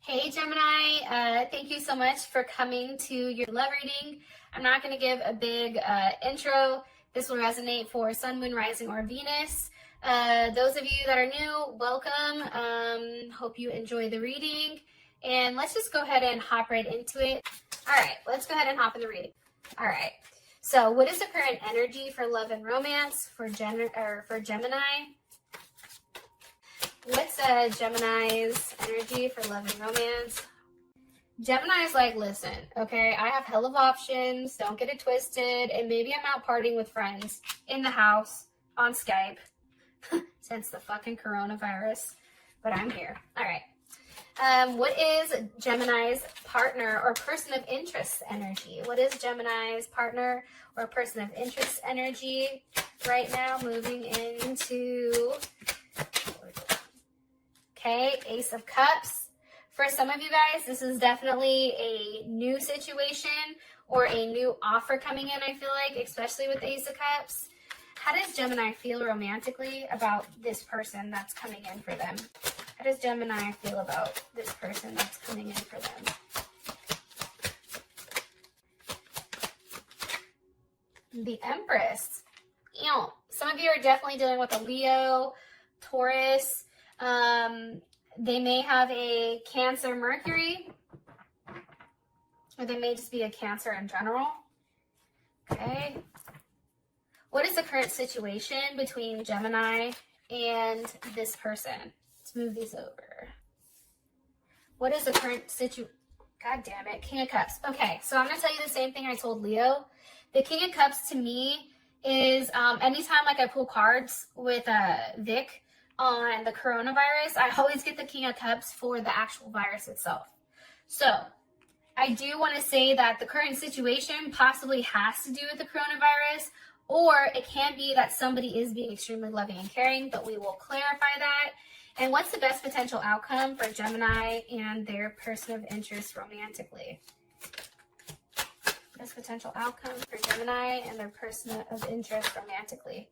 Hey Gemini, thank you so much for coming to your love reading. I'm not going to give a big intro. This will resonate for Sun, Moon, Rising, or Venus. Those of you that are new, welcome. Hope you enjoy the reading. And let's just go ahead and hop right into it. All right, let's go ahead and hop in the reading. All right, so what is the current energy for love and romance for Gemini? What's Gemini's energy for love and romance? Gemini's like, listen, okay, I have hell of options. Don't get it twisted. And maybe I'm out partying with friends in the house on Skype since the fucking coronavirus. But I'm here. All right. What is Gemini's partner or person of interest energy? What is Gemini's partner or person of interest energy right now moving into... Okay, Ace of Cups. For some of you guys, this is definitely a new situation or a new offer coming in, I feel like, especially with Ace of Cups. How does Gemini feel romantically about this person that's coming in for them? How does Gemini feel about this person that's coming in for them? The Empress. You know, some of you are definitely dealing with a Leo, Taurus. They may have a Cancer Mercury, or they may just be a Cancer in general. Okay. What is the current situation between Gemini and this person? Let's move these over. What is the current situation? God damn it. King of Cups. Okay, so I'm going to tell you the same thing I told Leo. The King of Cups to me is anytime like I pull cards with Vic on the coronavirus, I always get the King of Cups for the actual virus itself. So I do want to say that the current situation possibly has to do with the coronavirus, or it can be that somebody is being extremely loving and caring, but we will clarify that. And what's the best potential outcome for Gemini and their person of interest romantically? Best potential outcome for Gemini and their person of interest romantically.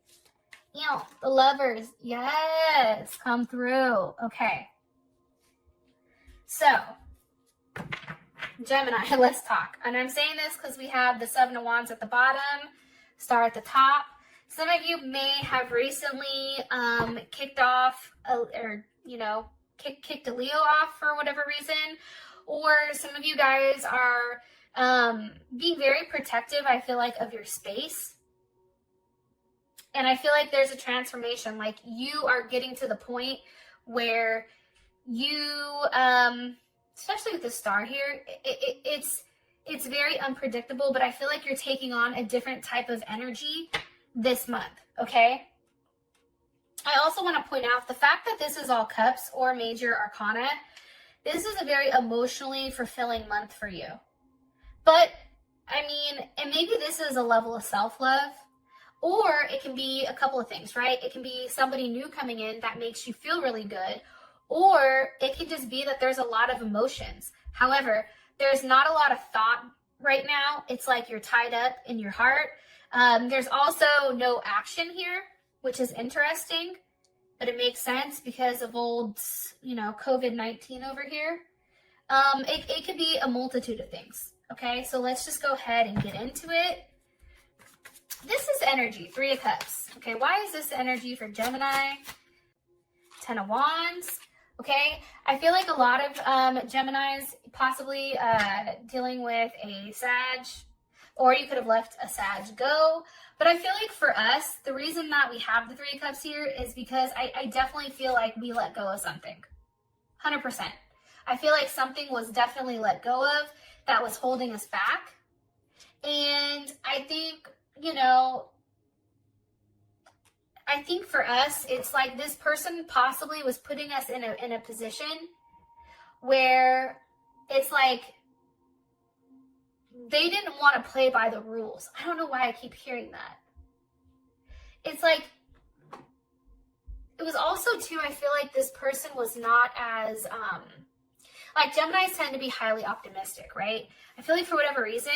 You know, the Lovers, yes, come through. Okay. So, Gemini, let's talk. And I'm saying this because we have the Seven of Wands at the bottom, Star at the top. Some of you may have recently kicked off, kicked a Leo off for whatever reason. Or some of you guys are being very protective, I feel like, of your space. And I feel like there's a transformation, like you are getting to the point where you, especially with the star here, it's very unpredictable, but I feel like you're taking on a different type of energy this month, okay? I also want to point out the fact that this is all cups or major arcana. This is a very emotionally fulfilling month for you. But, I mean, and maybe this is a level of self-love. Or it can be a couple of things, right? It can be somebody new coming in that makes you feel really good. Or it can just be that there's a lot of emotions. However, there's not a lot of thought right now. It's like you're tied up in your heart. There's also no action here, which is interesting. But it makes sense because of old, COVID-19 over here. It could be a multitude of things. Okay, so let's just go ahead and get into it. This is energy, Three of Cups. Okay, why is this energy for Gemini? Ten of Wands. Okay, I feel like a lot of Geminis possibly dealing with a Sag, or you could have left a Sag go. But I feel like for us, the reason that we have the Three of Cups here is because I definitely feel like we let go of something. 100%. I feel like something was definitely let go of that was holding us back. And I think... I think for us, it's like this person possibly was putting us in a position where it's like they didn't want to play by the rules. I don't know why I keep hearing that. It's like, it was also too, I feel like this person was not as, like Geminis tend to be highly optimistic, right? I feel like for whatever reason,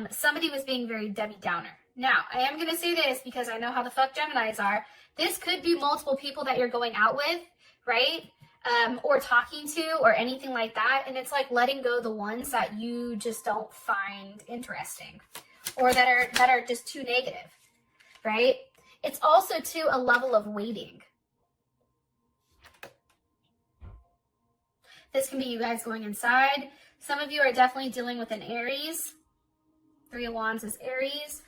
somebody was being very Debbie Downer. Now, I am going to say this because I know how the fuck Geminis are. This could be multiple people that you're going out with, right? or talking to or anything like that. And it's like letting go the ones that you just don't find interesting or that are just too negative, right? It's also too a level of waiting. This can be you guys going inside. Some of you are definitely dealing with an Aries. Three of Wands is Aries.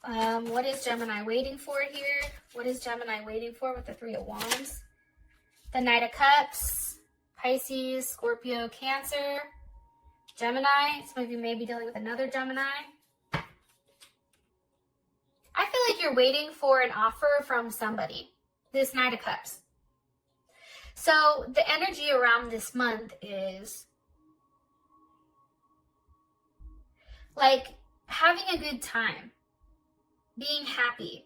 What is Gemini waiting for here? What is Gemini waiting for with the Three of Wands? The Knight of Cups, Pisces, Scorpio, Cancer, Gemini. Some of you may be dealing with another Gemini. I feel like you're waiting for an offer from somebody. This Knight of Cups. So the energy around this month is like having a good time, being happy,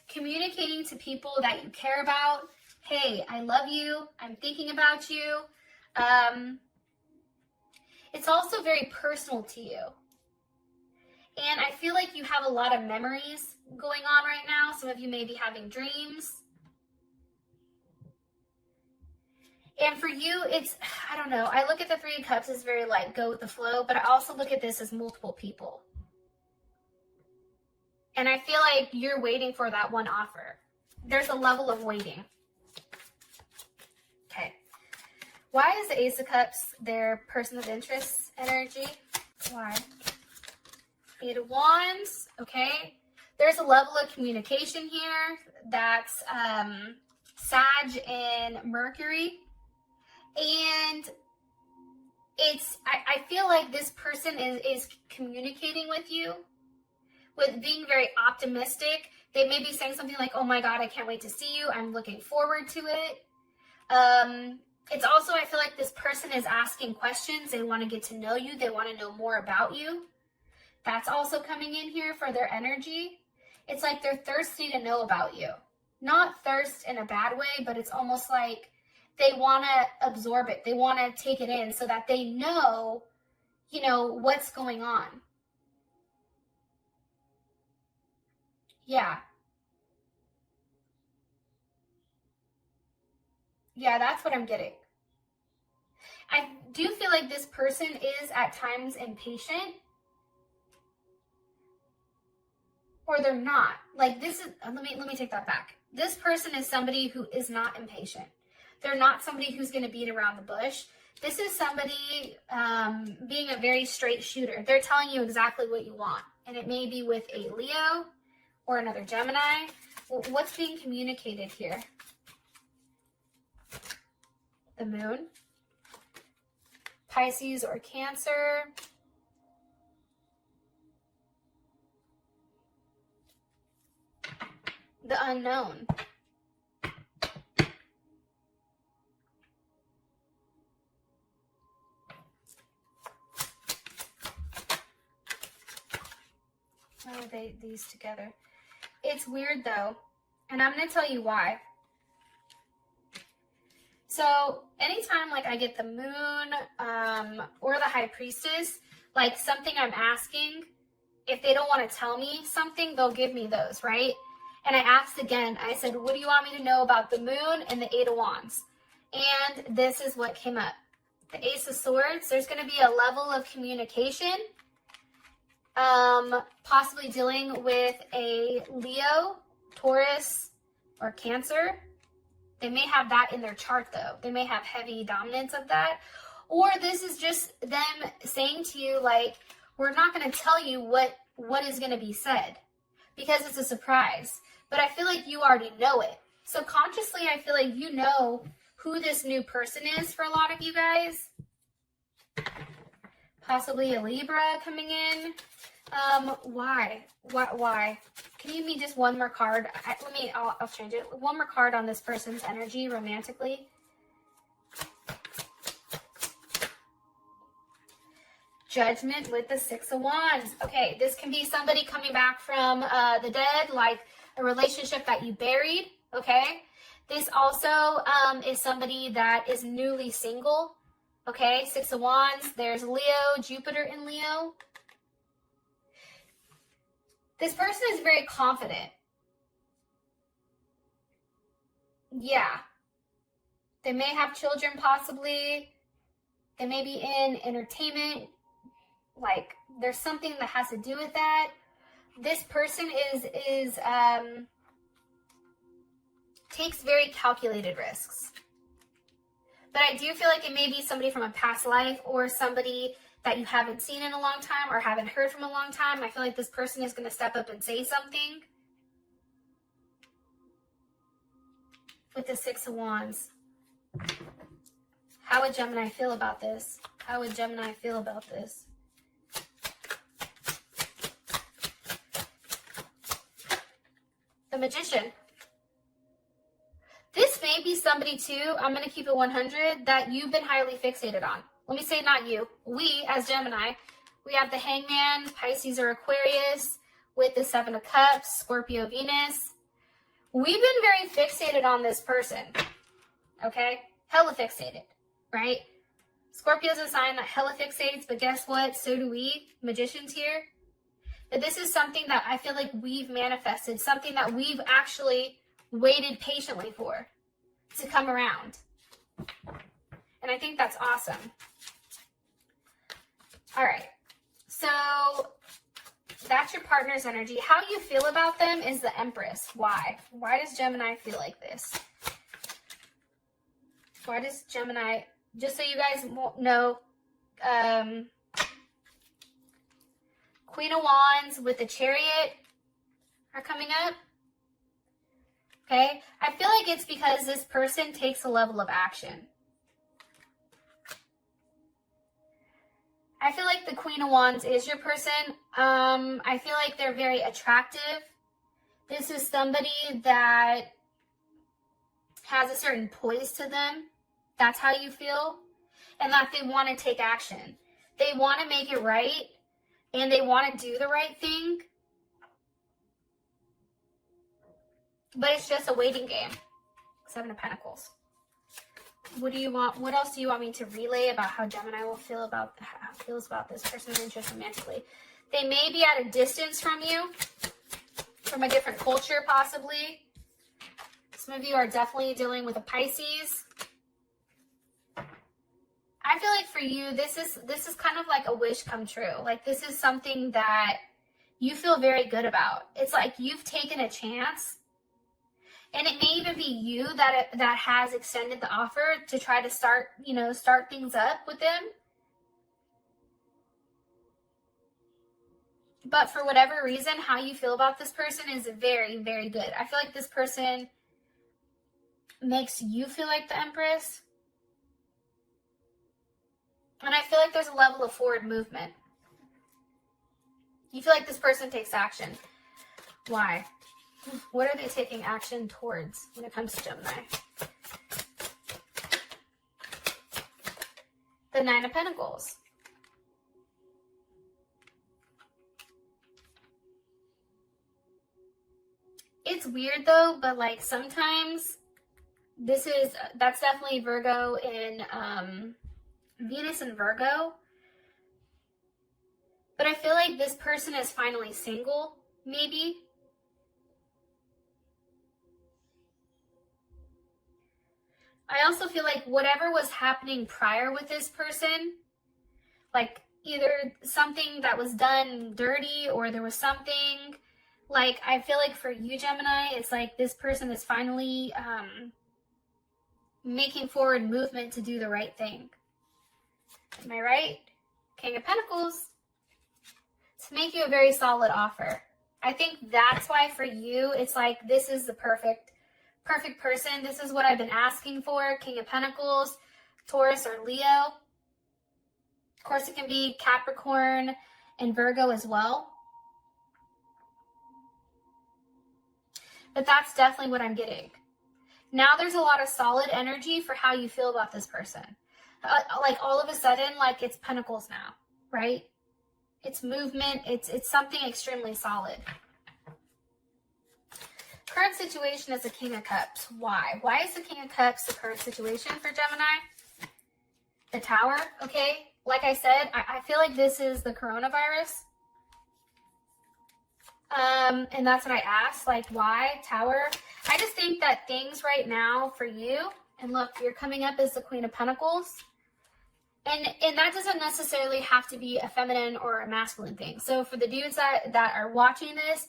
communicating to people that you care about. Hey, I love you. I'm thinking about you. It's also very personal to you. And I feel like you have a lot of memories going on right now. Some of you may be having dreams. And for you, it's, I don't know. I look at the Three of Cups as very like go with the flow, but I also look at this as multiple people. And I feel like you're waiting for that one offer. There's a level of waiting. Okay. Why is the Ace of Cups their person of interest energy? Why? Eight of Wands. Okay. There's a level of communication here. That's Sag and Mercury. And it's, I feel like this person is communicating with you with being very optimistic. They may be saying something like, oh my God, I can't wait to see you. I'm looking forward to it. It's also, I feel like this person is asking questions. They want to get to know you. They want to know more about you. That's also coming in here for their energy. It's like they're thirsty to know about you. Not thirst in a bad way, but it's almost like they want to absorb it. They want to take it in so that they know, you know, what's going on. Yeah. Yeah, that's what I'm getting. I do feel like this person is at times impatient. Or they're not. Like this is, let me take that back. This person is somebody who is not impatient. They're not somebody who's going to beat around the bush. This is somebody being a very straight shooter. They're telling you exactly what you want. And it may be with a Leo or another Gemini. What's being communicated here? The Moon. Pisces or Cancer. The Unknown. Why are these together? It's weird though, and I'm going to tell you why. So anytime like I get the Moon or the High Priestess, like something I'm asking, if they don't want to tell me something, they'll give me those, right? And I asked again, I said, what do you want me to know about the Moon and the Eight of Wands? And this is what came up. The Ace of Swords, there's going to be a level of communication, possibly dealing with a Leo, Taurus, or Cancer. They may have that in their chart though. They may have heavy dominance of that. Or this is just them saying to you, like, we're not going to tell you what is going to be said because it's a surprise. But I feel like you already know it. Subconsciously, I feel like you know who this new person is for a lot of you guys. Possibly a Libra coming in. Why? Can you give me just one more card? I'll change it. One more card on this person's energy romantically. Judgment with the Six of Wands. Okay, this can be somebody coming back from the dead, like a relationship that you buried, okay? This also is somebody that is newly single, okay? Six of Wands, there's Leo, Jupiter in Leo. This person is very confident. Yeah. They may have children possibly. They may be in entertainment. Like, there's something that has to do with that. This person takes very calculated risks. But I do feel like it may be somebody from a past life or somebody that you haven't seen in a long time or haven't heard from a long time. I feel like this person is going to step up and say something. With the Six of Wands. How would Gemini feel about this? How would Gemini feel about this? The Magician. This may be somebody too, I'm going to keep it 100, that you've been highly fixated on. Let me say not you. We, as Gemini, we have the Hangman, Pisces or Aquarius, with the Seven of Cups, Scorpio, Venus. We've been very fixated on this person, okay? Hella fixated, right? Scorpio's a sign that hella fixates, but guess what? So do we, magicians here. But this is something that I feel like we've manifested, something that we've actually waited patiently for to come around. And I think that's awesome. All right, so that's your partner's energy. How you feel about them is the Empress. Why? Why does Gemini feel like this? Why does Gemini, just so you guys know, Queen of Wands with the Chariot are coming up. Okay, I feel like it's because this person takes a level of action. I feel like the Queen of Wands is your person. I feel like they're very attractive. This is somebody that has a certain poise to them. That's how you feel. And that they want to take action. They want to make it right. And they want to do the right thing. But it's just a waiting game. Seven of Pentacles. What do you want? What else do you want me to relay about how Gemini will feels about this person's interest romantically? They may be at a distance from you, from a different culture possibly. Some of you are definitely dealing with a Pisces. I feel like for you, this is kind of like a wish come true. Like, this is something that you feel very good about. It's like you've taken a chance. And it may even be you that has extended the offer to try to start things up with them. But for whatever reason, how you feel about this person is very, very good. I feel like this person makes you feel like the Empress. And I feel like there's a level of forward movement. You feel like this person takes action. Why? What are they taking action towards when it comes to Gemini? The Nine of Pentacles. It's weird though, but like sometimes that's definitely Virgo and Venus and Virgo. But I feel like this person is finally single, maybe. I also feel like whatever was happening prior with this person, like either something that was done dirty or there was something, like I feel like for you, Gemini, it's like this person is finally making forward movement to do the right thing. Am I right? King of Pentacles. To make you a very solid offer. I think that's why for you, it's like this is the perfect person. This is what I've been asking for. King of Pentacles, Taurus or Leo. Of course, it can be Capricorn and Virgo as well. But that's definitely what I'm getting. Now there's a lot of solid energy for how you feel about this person. Like all of a sudden, like it's Pentacles now, right? It's movement. It's something extremely solid. Current situation is the King of Cups. Why? Why is the King of Cups the current situation for Gemini? The Tower, okay? Like I said, I feel like this is the coronavirus. And that's what I asked, like why? Tower. I just think that things right now for you And look, you're coming up as the Queen of Pentacles. And that doesn't necessarily have to be a feminine or a masculine thing. So for the dudes that are watching this,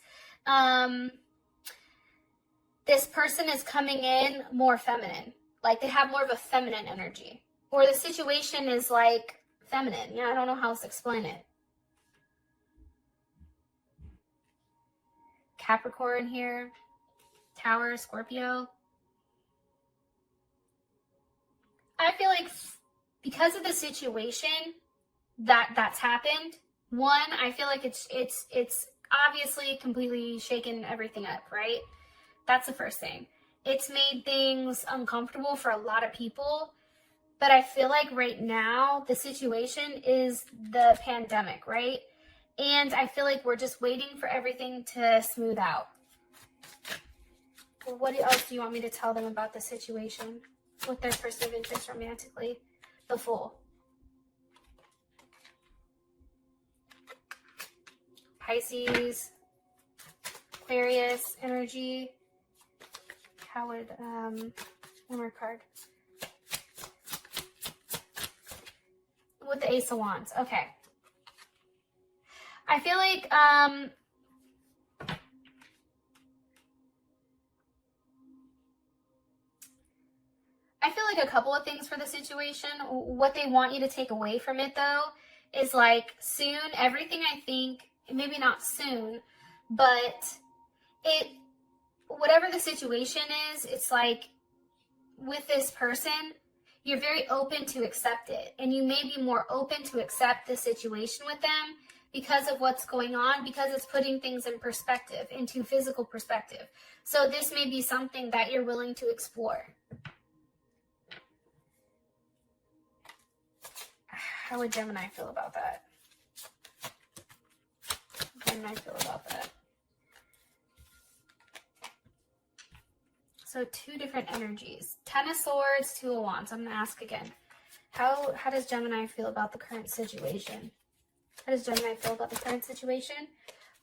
this person is coming in more feminine. Like they have more of a feminine energy. Or the situation is like feminine. Yeah, I don't know how else to explain it. Capricorn here. Tower, Scorpio. I feel like because of the situation that's happened, one, I feel like it's obviously completely shaken everything up, right? That's the first thing. It's made things uncomfortable for a lot of people, but I feel like right now the situation is the pandemic, right? And I feel like we're just waiting for everything to smooth out. Well, what else do you want me to tell them about the situation with their person of interest romantically? The Fool. Pisces, Aquarius energy. How would, one more card. With the Ace of Wands. Okay. I feel like, a couple of things for the situation. What they want you to take away from it, though, is like soon, everything I think, maybe not soon, but whatever the situation is, it's like with this person, you're very open to accept it. And you may be more open to accept the situation with them because of what's going on, because it's putting things in perspective, into physical perspective. So this may be something that you're willing to explore. How would Gemini feel about that? So two different energies. 10 of Swords, 2 of Wands. I'm going to ask again. How does Gemini feel about the current situation? How does Gemini feel about the current situation?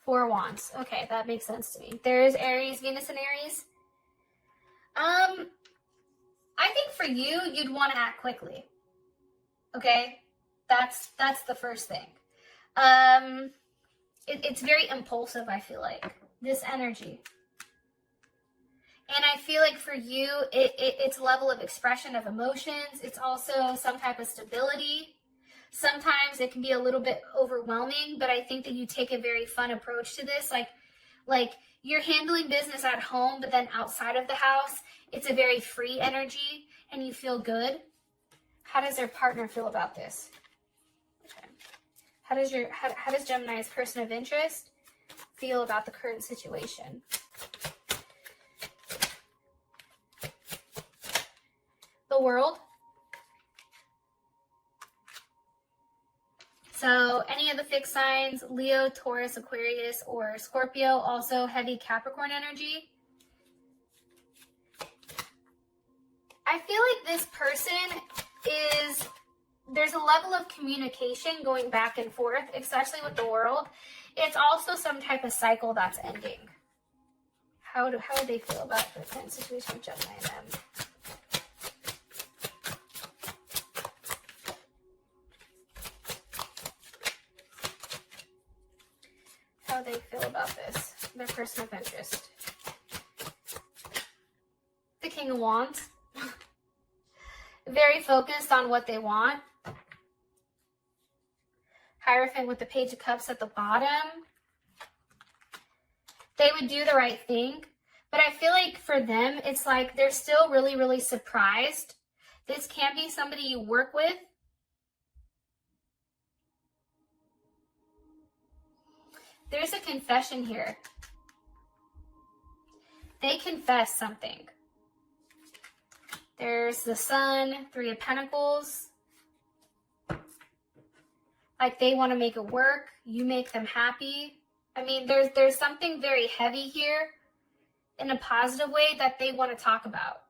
4 of Wands. Okay, that makes sense to me. There's Aries, Venus and Aries. I think for you, you'd want to act quickly. Okay? That's the first thing. It's very impulsive, I feel like. This energy. And I feel like for you, it's a level of expression of emotions. It's also some type of stability. Sometimes it can be a little bit overwhelming, but I think that you take a very fun approach to this. Like you're handling business at home, but then outside of the house, it's a very free energy and you feel good. How does their partner feel about this? Okay. How does Gemini's person of interest feel about the current situation? The World. So any of the fixed signs, Leo, Taurus, Aquarius, or Scorpio, also heavy Capricorn energy. I feel like this person there's a level of communication going back and forth, especially with the World. It's also some type of cycle that's ending. How would they feel about the current situation with Gemini and them? How they feel about this, their person of interest. The King of Wands. Very focused on what they want. Hierophant with the Page of Cups at the bottom. They would do the right thing, but I feel like for them, it's like they're still really, really surprised. This can be somebody you work with. There's a confession here. They confess something. There's the Sun, 3 of Pentacles. Like they want to make it work. You make them happy. I mean, there's something very heavy here in a positive way that they want to talk about.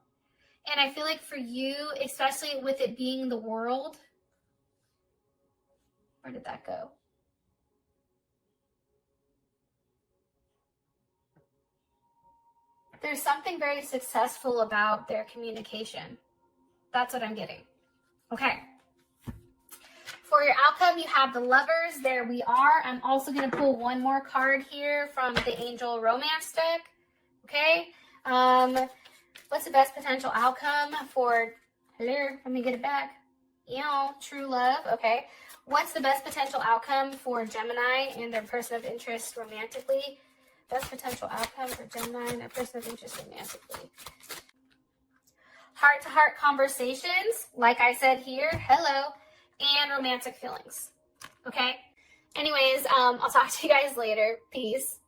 And I feel like for you, especially with it being the World, where did that go? There's something very successful about their communication. That's what I'm getting. Okay. For your outcome, you have the Lovers. There we are. I'm also going to pull one more card here from the Angel Romance deck. Okay. What's the best potential outcome for, hello, let me get it back. True love. Okay. What's the best potential outcome for Gemini and their person of interest romantically? Best potential outcome for Gemini and their person of interest romantically. Heart-to-heart conversations, like I said here, hello, and romantic feelings. Okay? Anyways, I'll talk to you guys later. Peace.